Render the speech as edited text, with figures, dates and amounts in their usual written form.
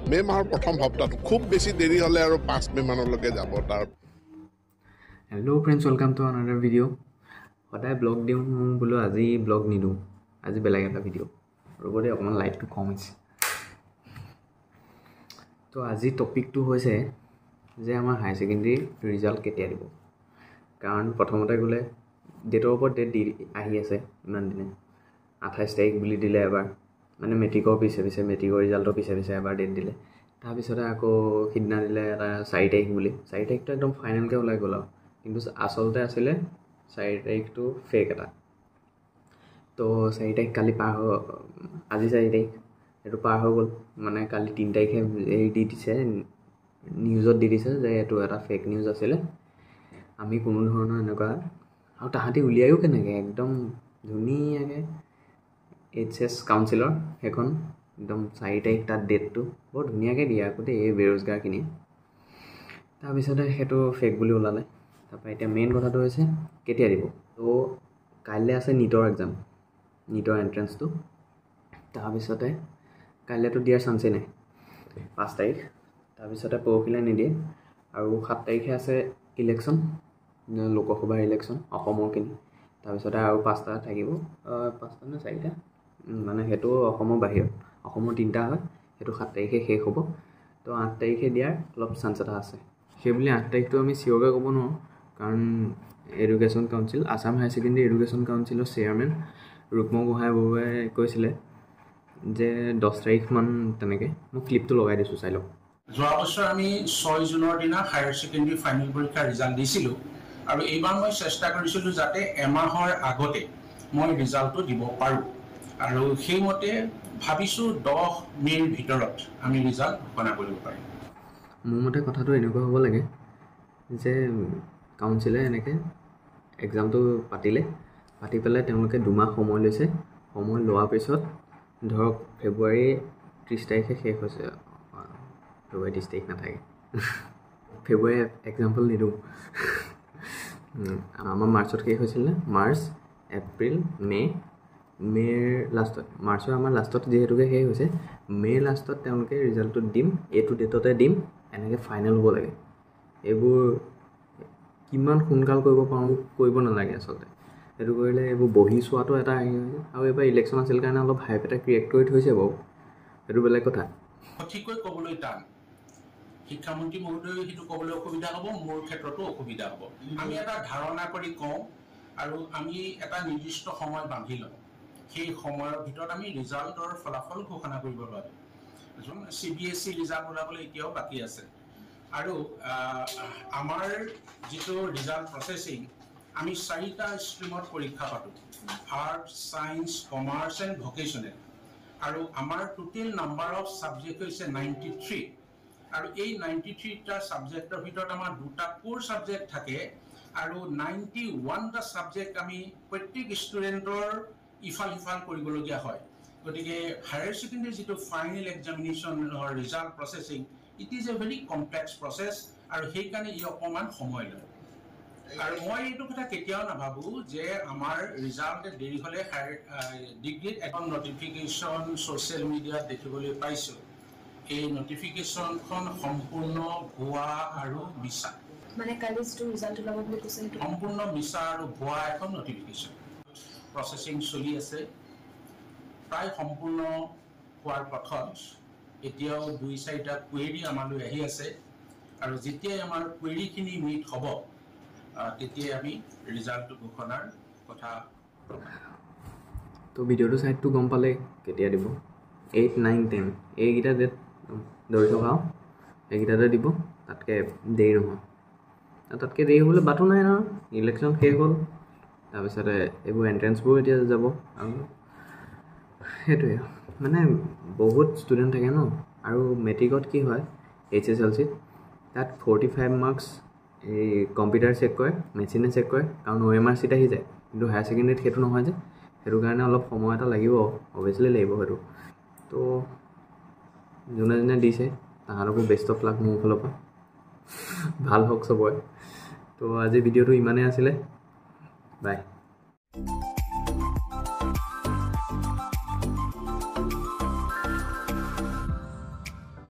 মে' মাহৰ প্ৰথম সপ্তাহটো খুব বেছি দেৰি হ'লে আৰু 5 মে' মানলৈকে যাব তাৰ hello' friends welcome to another video' সদায় ব্লগ দিওঁ বোলো আজি ব্লগ নিদিওঁ আজি বেলেগ এটা ভিডিঅ' ৰ'বতে অকণমান লাইটটো কম হৈছে তো আজি টপিকটো হৈছে যে আমাৰ হায়াৰ ছেকেণ্ডেৰী ৰিজাল্ট কেতিয়া দিব কাৰণ প্ৰথমতে গ'লে ডেটৰ ওপৰত ডেট দি আহি আছে ইমান দিনে 28 তাৰিখ বুলি দিলে এবাৰ মানে মেট্ৰিকৰ পিছে মেট্ৰিকৰ ৰিজাল্টৰ পিছে এবাৰ ডেট দিলে তাৰপিছতে আকৌ সিদিনা দিলে এটা 4 তাৰিখ বুলি 4 তাৰিখটো একদম ফাইনেলকৈ ওলাই গ'ল আৰু কিন্তু আচলতে আছিলে 4 তাৰিখটো ফেক এটা তো 4 তাৰিখ কালি পাৰ হৈ আজি 4 তাৰিখ এইটো পাৰ হৈ গ'ল মানে কালি 3 তাৰিখে এই দি দিছে নিউজত দি দিছে যে এইটো এটা ফেক নিউজ আছিলে আমি কোনো ধৰণৰ এনেকুৱা আৰু তাহাঁতি উলিয়ায়ো কেনেকৈ একদম ধুনীয়াকৈ HS কাউন্সিলৰ সেইখন একদম 4 তাৰিখ তাত ডেটটো বৰ ধুনীয়াকৈ দিয়ে আকৌ দেই এই বেৰোজগাৰখিনি তাৰপিছতে সেইটো ফেক বুলি ওলালে তাৰপৰা এতিয়া মেইন কথাটো হৈছে কেতিয়া দিব তো কাইলৈ আছে নিটৰ এক্সাম নিটৰ এণ্ট্ৰেঞ্চটো তাৰপিছতে কাইলৈতো দিয়াৰ চান্সেই নাই 5 তাৰিখ তাৰপিছতে পৰহিলৈ নিদিয়ে আৰু 7 তাৰিখে আছে ইলেকশ্যন লোকসভাৰ ইলেকশ্যন অসমৰখিনি তাৰপিছতে আৰু 5টা থাকিব 5টা নে 4টা মানে সেইটো অসমৰ বাহিৰত অসমৰ 3টা হয় সেইটো 7 তাৰিখে শেষ হ'ব তো 8 তাৰিখে দিয়াৰ অলপ চান্স এটা আছে সেইবুলি 8 তাৰিখটো আমি চিয়'ৰকৈ ক'ব নোৱাৰোঁ কাৰণ education council Assam higher secondary education কাউন্সিলৰ চেয়াৰমেন ৰুক্ম গোহাঁই বৰুৱাই কৈছিলে যে 10 তাৰিখমান তেনেকৈ মই ক্লিপটো লগাই দিছোঁ চাই লওক যোৱা বছৰ আমি 6 জুনৰ দিনা হায়াৰ ছেকেণ্ডেৰী ফাইনেল পৰীক্ষাৰ ৰিজাল্ট দিছিলোঁ আৰু এইবাৰ মই চেষ্টা কৰিছিলোঁ যাতে এমাহৰ আগতে মই ৰিজাল্টটো দিব পাৰোঁ আৰু সেইমতে ভাবিছোঁ 10 মে'ৰ ভিতৰত আমি ৰিজাল্ট ঘোষণা কৰিব পাৰিম মোৰ মতে কথাটো এনেকুৱা হ'ব লাগে যে কাউন্সিলে এনেকৈ এক্সামটো পাতি পেলাই তেওঁলোকে 2 মাহ সময় লৈছে সময় লোৱাৰ পিছত ধৰক ফেব্ৰুৱাৰী 30 তাৰিখে শেষ হৈছে ফেব্ৰুৱাৰী 30 তাৰিখ নাথাকে ফেব্ৰুৱাৰী এক্সাম্পল নিদিওঁ আমাৰ মাৰ্চত শেষ হৈছিলে মাৰ্চ এপ্ৰিল মে'ৰ লাষ্টত মাৰ্চৰ আমাৰ লাষ্টত যিহেতুকে শেষ হৈছে মে'ৰ লাষ্টত তেওঁলোকে ৰিজাল্টটো দিম এইটো ডেটতে দিম এনেকৈ ফাইনেল হ'ব লাগে এইবোৰ কিমান সোনকাল কৰিব পাৰোঁ কৰিব নালাগে আচলতে সেইটো কৰিলে এইবোৰ বহি চোৱাটো এটা হেৰি হৈছে আৰু এইবাৰ ইলেকশ্যন আছিল কাৰণে অলপ হাইপ এটা ক্ৰিয়েট কৰি থৈছে বাৰু সেইটো বেলেগ কথা সঠিককৈ ক'বলৈ টান শিক্ষামন্ত্ৰী মহোদয়ে সেইটো ক'বলৈ অসুবিধা হ'ব মোৰ ক্ষেত্ৰতো অসুবিধা হ'ব আমি এটা ধাৰণা কৰি কওঁ আৰু আমি এটা নিৰ্দিষ্ট সময় বান্ধি লওঁ সেই সময়ৰ ভিতৰত আমি ৰিজাল্টৰ ফলাফল ঘোষণা কৰিব লাগে CBSE ৰিজাল্ট ওলাবলৈ এতিয়াও বাকী আছে আৰু আমাৰ যিটো ৰিজাল্ট প্ৰচেছিং আমি 4টা ষ্ট্ৰীমত পৰীক্ষা পাতোঁ arts science commerce and vocational আৰু আমাৰ টোটেল নাম্বাৰ অফ ছাবজেক্ট হৈছে 93 আৰু এই 93টা ছাবজেক্টৰ ভিতৰত আমাৰ 2টা কোৰ ছাবজেক্ট থাকে আৰু 91টা ছাবজেক্ট আমি প্ৰত্যেক ষ্টুডেণ্টৰ ইফাল সিফাল কৰিবলগীয়া হয় গতিকে হায়াৰ ছেকেণ্ডেৰী যিটো ফাইনেল এক্সামিনেশ্যনৰ result processing it is a very complex process আৰু সেইকাৰণে ই অকণমান সময় লয় আৰু মই এইটো কথা কেতিয়াও নাভাবোঁ যে আমাৰ ৰিজাল্ট দেৰি হ'লে ডিগ্ৰীত এখন নটিফিকেশ্যন ছ'চিয়েল মিডিয়াত দেখিবলৈ পাইছোঁ এই নটিফিকেশ্যনখন সম্পূৰ্ণ ভুৱা আৰু মিছা মানে কালি যিটো ৰিজাল্ট ওলাব বুলি কৈছে সম্পূৰ্ণ মিছা আৰু ভুৱা এখন নটিফিকেশ্যন প্ৰচেছিং চলি আছে প্ৰায় সম্পূৰ্ণ হোৱাৰ পথত এতিয়াও 2-4টা কুৱেৰি আমালৈ আহি আছে আৰু যেতিয়াই আমাৰ কুৱেৰিখিনি মিট হ'ব তেতিয়াই আমি ৰিজাল্টটো ঘোষণাৰ কথা তো ভিডিঅ'টো চাইডটো গম পালে কেতিয়া দিব 8, 9, 10 এইকেইটা ডেট ধৰি থকা এইকেইটাতে দিব তাতকৈ দেৰি নহয় তাতকৈ দেৰি হ'বলৈ বাটো নাই নহয় ইলেকশ্যন শেষ হ'ল তাৰপিছতে এইবোৰ এণ্ট্ৰেঞ্চবোৰ এতিয়া যাব আৰু সেইটোৱে মানে বহুত ষ্টুডেণ্ট থাকে ন আৰু মেট্ৰিকত কি হয় HSLCত তাত 45 মাৰ্কছ এই কম্পিউটাৰ চেক কৰে মেচিনে চেক কৰে কাৰণ OMR চিট আহি যায় কিন্তু হায়াৰ ছেকেণ্ডেৰীত সেইটো নহয় যে সেইটো কাৰণে অলপ সময় এটা লাগিব অভিয়াছলি লাগিব সেইটো তো যোনে দিছে তাহাঁতকো বেষ্ট অফ লাক মোৰ ফালৰ পৰা ভাল হওক চবৰে তো আজি ভিডিঅ'টো ইমানেই আছিলে বাই